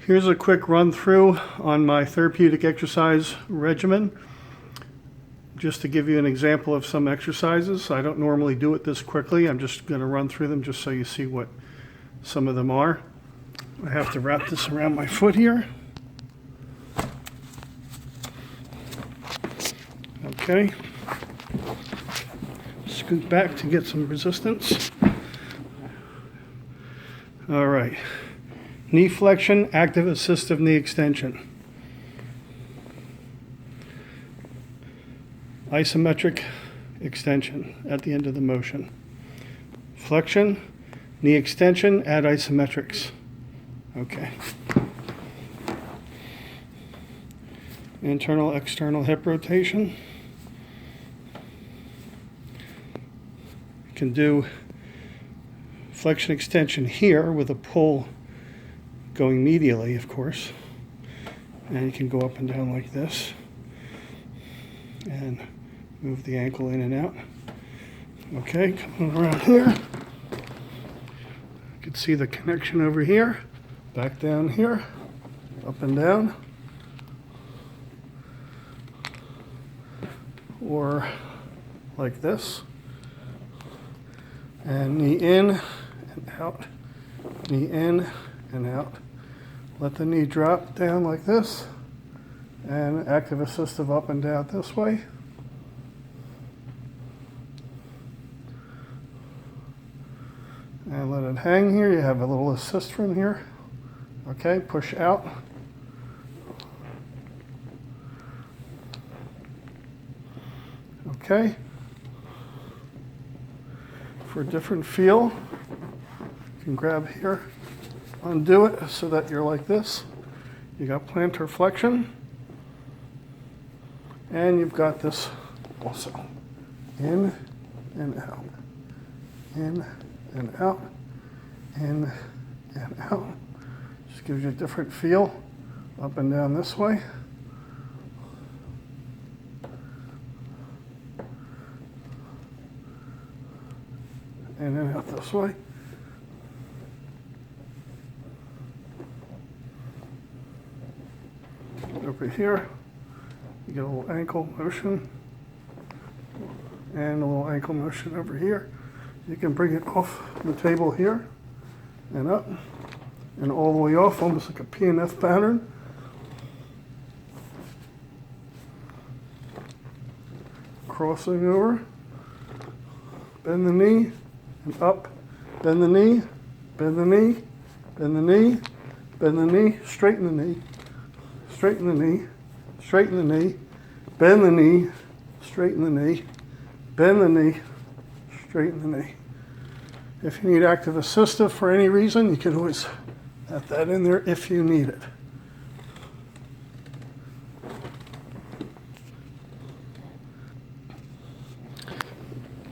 Here's a quick run through on my therapeutic exercise regimen, just to give you an example of some exercises. I don't normally do it this quickly. I'm just going to run through them just so you see what some of them are. I have to wrap this around my foot here. Okay. Scoot back to get some resistance. All right. Knee flexion, active assistive knee extension. Isometric extension at the end of the motion. Flexion, knee extension, add isometrics. Okay. Internal, external hip rotation. You can do flexion extension here with a pull going medially, of course. And you can go up and down like this and move the ankle in and out. Okay, coming around here. You can see the connection over here, back down here, up and down. Or like this. And knee in and out, knee in and out. Let the knee drop down like this, and active assistive up and down this way. And let it hang here. You have a little assist from here. Okay, push out. Okay. For a different feel, you can grab here, undo it so that you're like this. You got plantar flexion, and you've got this also. In and out, in and out, in and out. Just gives you a different feel, up and down this way. And then out this way. Over here, you get a little ankle motion and a little ankle motion over here. You can bring it off the table here and up and all the way off, almost like a P&F pattern. Crossing over, bend the knee and up, bend the knee, bend the knee, bend the knee, bend the knee, straighten the knee. Straighten the knee, straighten the knee, bend the knee, straighten the knee, bend the knee, straighten the knee. If you need active assistive for any reason, you can always add that in there if you need it.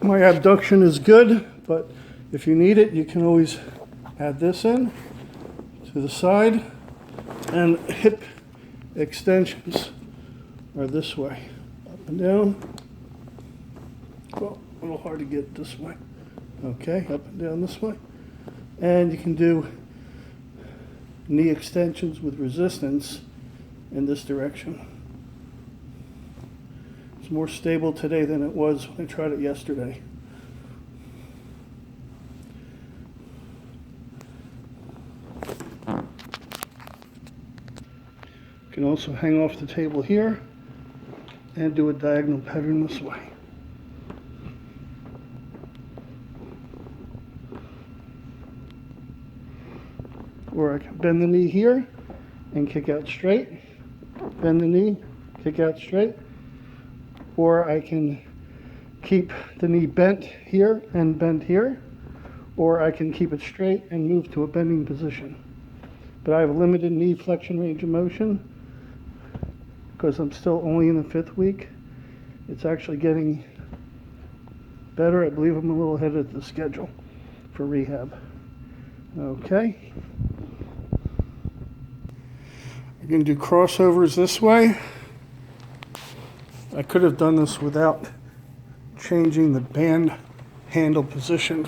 My abduction is good, but if you need it, you can always add this in to the side. And hip extensions are this way, up and down. Well, a little hard to get this way. Okay, up and down this way. And you can do knee extensions with resistance in this direction. It's more stable today than it was when I tried it yesterday. You can also hang off the table here and do a diagonal pattern this way. Or I can bend the knee here and kick out straight. Bend the knee, kick out straight. Or I can keep the knee bent here and bend here. Or I can keep it straight and move to a bending position. But I have a limited knee flexion range of motion because I'm still only in the 5th week. It's actually getting better. I believe I'm a little ahead of the schedule for rehab. Okay. I'm going to do crossovers this way. I could have done this without changing the band handle position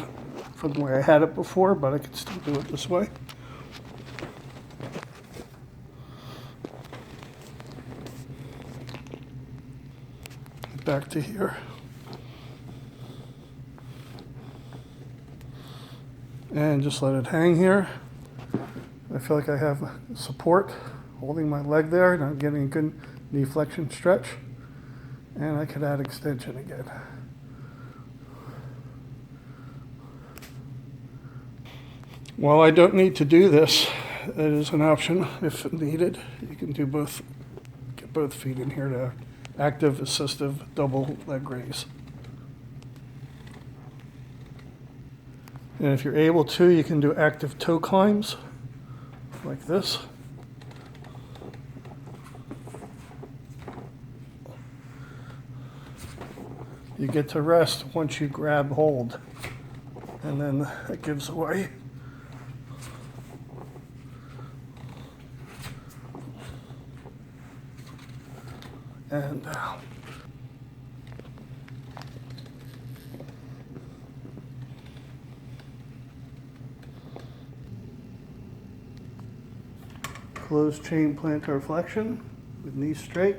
from the way I had it before, but I can still do it this way. back to here. And just let it hang here. I feel like I have support holding my leg there, and I'm getting a good knee flexion stretch. And I could add extension again. While I don't need to do this, it is an option if needed. You can do both, get both feet in here to active, assistive, double leg raise. And if you're able to, you can do active toe climbs like this. You get to rest once you grab hold, and then it gives away. And down. Closed chain plantar flexion with knees straight.